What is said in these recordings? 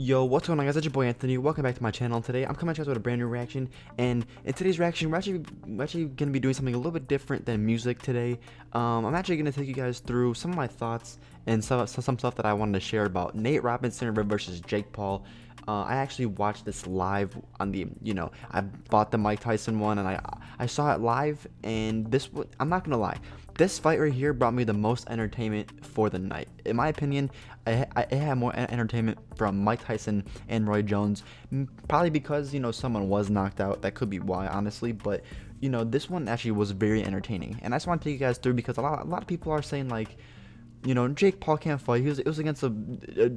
Yo, what's going on, guys? It's your boy Anthony. Welcome back to my channel. Today I'm coming at you guys with a brand new reaction, and in today's reaction we're actually gonna be doing something a little bit different than music today. I'm actually gonna take you guys through some of my thoughts and some stuff that I wanted to share about Nate Robinson versus Jake Paul. I actually watched this live on the, I bought the Mike Tyson one, and I saw it live, and I'm not gonna lie, this fight right here brought me the most entertainment for the night. In my opinion, it had more entertainment from Mike Tyson and Roy Jones, probably because, someone was knocked out. That could be why, honestly, but, this one actually was very entertaining, and I just want to take you guys through because a lot of people are saying, like, Jake Paul can't fight. It was against a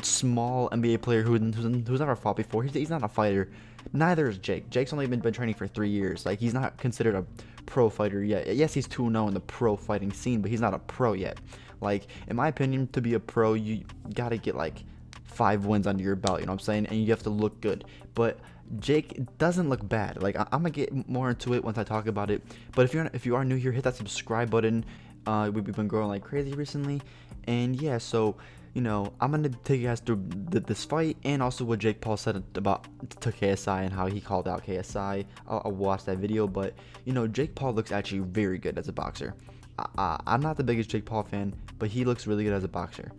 small NBA player who's never fought before. He's not a fighter. Neither is Jake. Jake's only been training for 3 years. Like, he's not considered a pro fighter yet. Yes, he's 2-0 in the pro fighting scene, but he's not a pro yet. Like, in my opinion, to be a pro, you gotta get like 5 wins under your belt. You know what I'm saying? And you have to look good. But Jake doesn't look bad. Like, I'm gonna get more into it once I talk about it. But if you are new here, hit that subscribe button. We've been growing like crazy recently, and yeah, so I'm gonna take you guys through this fight and also what Jake Paul said about to KSI and how he called out KSI. I'll watch that video, but Jake Paul looks actually very good as a boxer. I'm not the biggest Jake Paul fan, but he looks really good as a boxer.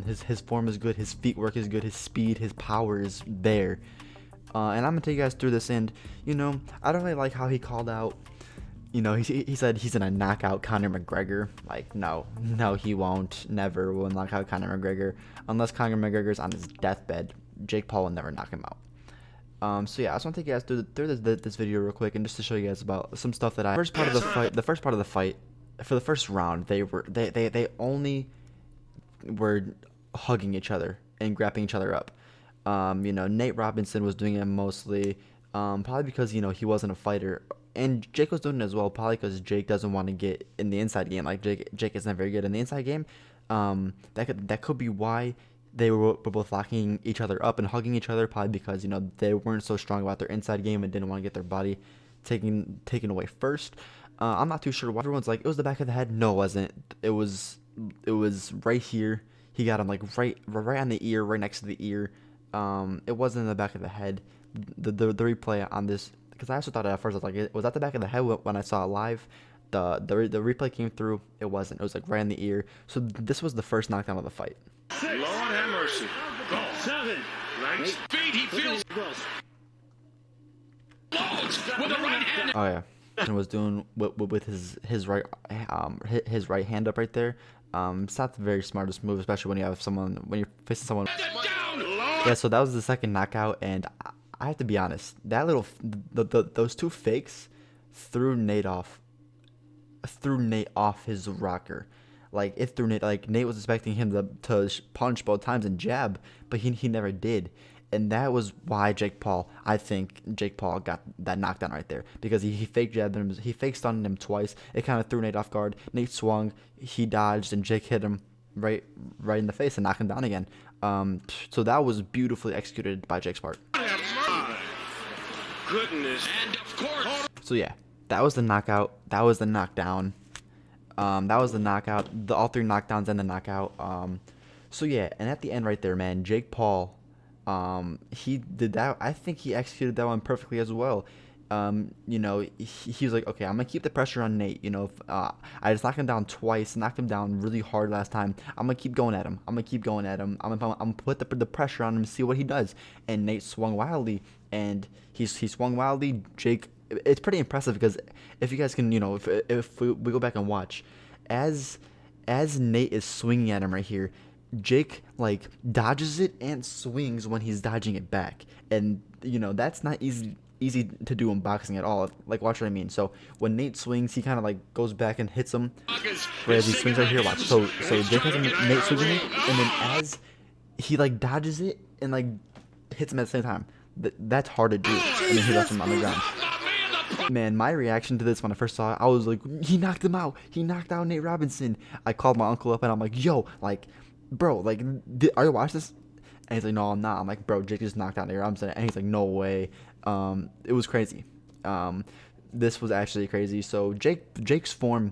His form is good, his feet work is good, his speed, his power is there. And I'm gonna take you guys through this, and I don't really like how he called out. He said he's gonna knock out Conor McGregor. Like, no, he won't. Never will knock out Conor McGregor unless Conor McGregor's on his deathbed. Jake Paul will never knock him out. So yeah, I just want to take you guys through this video real quick, and just to show you guys about some stuff that the first part of the fight, for the first round, they only were hugging each other and grabbing each other up. Nate Robinson was doing it mostly, probably because he wasn't a fighter. And Jake was doing it as well, probably because Jake doesn't want to get in the inside game. Like, Jake isn't very good in the inside game. That could be why they were both locking each other up and hugging each other, probably because they weren't so strong about their inside game and didn't want to get their body taken away first. I'm not too sure why everyone's like, it was the back of the head. No, it wasn't. It was right here. He got him like right on the ear, right next to the ear. It wasn't in the back of the head. The replay on this, because I also thought at first, I was like, it was at the back of the head when I saw it live. The replay came through. It wasn't. It was like right in the ear. So this was the first knockdown of the fight. Lord have mercy. Go. 7. Right feet. He feels. Loads with a right hand. Oh yeah, and was doing with his right hand up right there. It's not the very smartest move, especially when you're facing someone. Yeah, so that was the second knockout, and I have to be honest, that those two fakes threw Nate off his rocker. Like, it threw Nate. Like, Nate was expecting him to punch both times and jab, but he never did. And that was why I think Jake Paul got that knockdown right there, because he fake jabbed him, he fake stunned him twice. It kind of threw Nate off guard. Nate swung, he dodged, and Jake hit him right in the face and knocked him down again. So that was beautifully executed by Jake's part. Goodness. And of course. So yeah, that was the knockout. That was the knockdown. That was the knockout. All 3 knockdowns and the knockout. So yeah, and at the end right there, man, Jake Paul, he did that. I think he executed that one perfectly as well. He was like, okay, I'm gonna keep the pressure on Nate. I just knocked him down twice, knocked him down really hard last time. I'm gonna keep going at him. I'm gonna put the pressure on him, see what he does. And Nate swung wildly, and he swung wildly. Jake, it's pretty impressive, because if you guys can, if we go back and watch, as Nate is swinging at him right here, Jake like dodges it and swings when he's dodging it back, and that's not easy to do in boxing at all. Like, watch what I mean. So when Nate swings, he kind of like goes back and hits him, whereas he swings right here. Watch. So Jake has Nate swinging it, and then as he like dodges it and like hits him at the same time, that's hard to do. And then he left him on the ground. Man, my reaction to this when I first saw it, I was like, he knocked him out. He knocked out Nate Robinson. I called my uncle up and I'm like, yo, like, bro, like, are you watching this? And he's like, no, I'm not. I'm like, bro, Jake just knocked out Nate Robinson. And he's like, no way. It was crazy. This was actually crazy. So Jake's form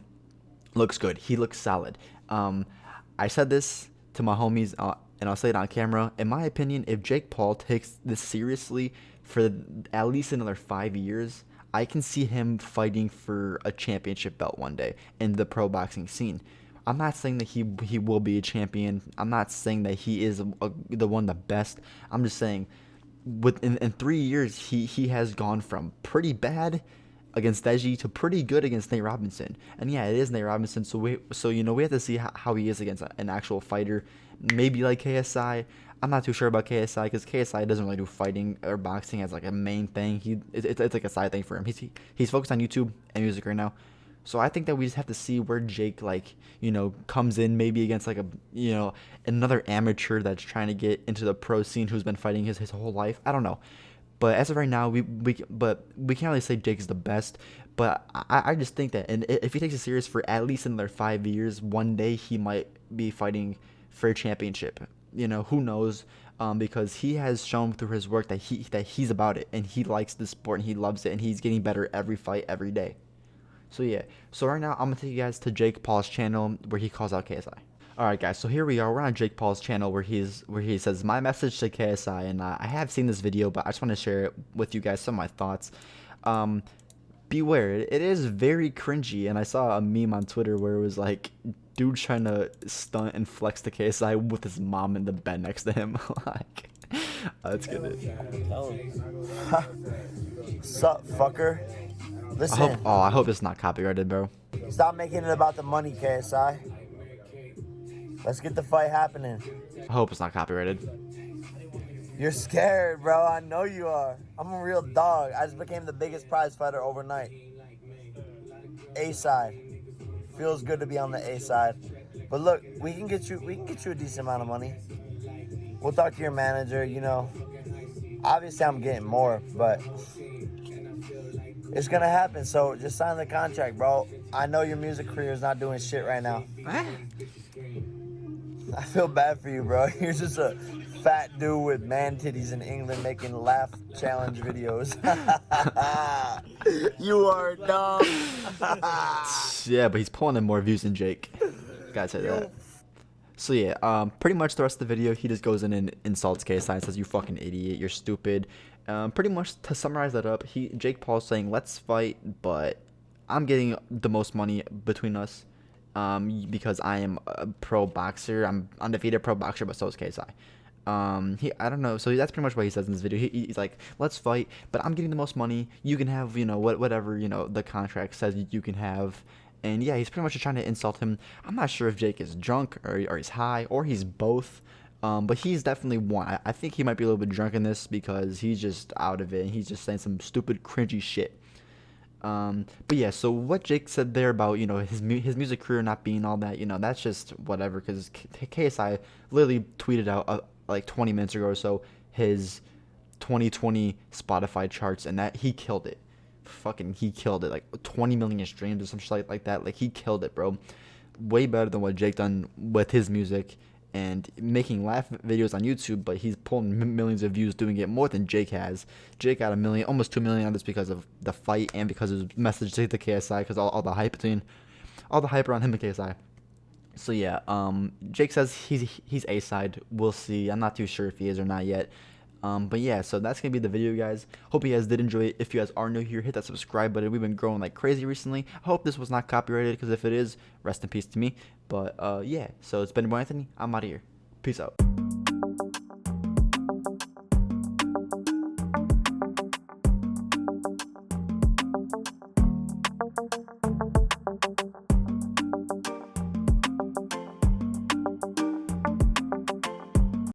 looks good. He looks solid. I said this to my homies and I'll say it on camera. In my opinion, if Jake Paul takes this seriously for at least another 5 years, I can see him fighting for a championship belt one day in the pro boxing scene. I'm not saying that he will be a champion. I'm not saying that he is the one the best. I'm just saying in 3 years he has gone from pretty bad against Deji to pretty good against Nate Robinson. And yeah, it is Nate Robinson, so we have to see how he is against an actual fighter. Maybe like KSI. I'm not too sure about KSI because KSI doesn't really do fighting or boxing as like a main thing. It's like a side thing for him. He's focused on YouTube and music right now. So I think that we just have to see where Jake comes in, maybe against like another amateur that's trying to get into the pro scene who's been fighting his whole life. I don't know. But as of right now, we can't really say Jake is the best. But I just think that, and if he takes it serious for at least another 5 years, one day he might be fighting for a championship. Who knows? Because he has shown through his work that he's about it, and he likes the sport, and he loves it, and he's getting better every fight, every day. So yeah. So right now, I'm gonna take you guys to Jake Paul's channel where he calls out KSI. Alright guys, so here we are. We're on Jake Paul's channel where he says, my message to KSI, and I have seen this video, but I just want to share it with you guys, some of my thoughts. Beware, it is very cringy, and I saw a meme on Twitter where it was like, dude trying to stunt and flex to KSI with his mom in the bed next to him. Like, let's get it. Sup, fucker? Listen. I hope it's not copyrighted, bro. Stop making it about the money, KSI. Let's get the fight happening. I hope it's not copyrighted. You're scared, bro. I know you are. I'm a real dog. I just became the biggest prize fighter overnight. A side. Feels good to be on the A side. But look, we can get you a decent amount of money. We'll talk to your manager, Obviously I'm getting more, but it's gonna happen. So just sign the contract, bro. I know your music career is not doing shit right now. I feel bad for you, bro. You're just a fat dude with man titties in England making laugh challenge videos. You are dumb. Yeah, but he's pulling in more views than Jake. Gotta say that. So yeah, pretty much the rest of the video, he just goes in and insults KSI and says, "You fucking idiot, you're stupid." Pretty much to summarize that up, Jake Paul's saying, "Let's fight, but I'm getting the most money between us." Because I am a pro boxer. I'm undefeated pro boxer, but so is KSI. I don't know. So that's pretty much what he says in this video. He's like, let's fight, but I'm getting the most money. You can have, whatever, the contract says you can have. And yeah, he's pretty much just trying to insult him. I'm not sure if Jake is drunk or he's high or he's both. But he's definitely one. I think he might be a little bit drunk in this because he's just out of it and he's just saying some stupid, cringy shit. But yeah, so what Jake said there about, his music career not being all that, that's just whatever, because KSI literally tweeted out like 20 minutes ago or so his 2020 Spotify charts, and that he killed it. He killed it, like 20 million streams or some shit like that. Like, he killed it, bro. Way better than what Jake done with his music and making laugh videos on YouTube, but he's pulling millions of views doing it more than Jake has. Jake got 1 million, almost 2 million on this because of the fight and because of his message to the KSI, because all the hype around him and KSI. So yeah, Jake says he's A side. We'll see. I'm not too sure if he is or not yet. But yeah, so that's gonna be the video, guys. Hope you guys did enjoy it. If you guys are new here, hit that subscribe button. We've been growing like crazy recently. I hope this was not copyrighted, because if it is, rest in peace to me. But yeah, so it's been Anthony. I'm out of here. Peace out.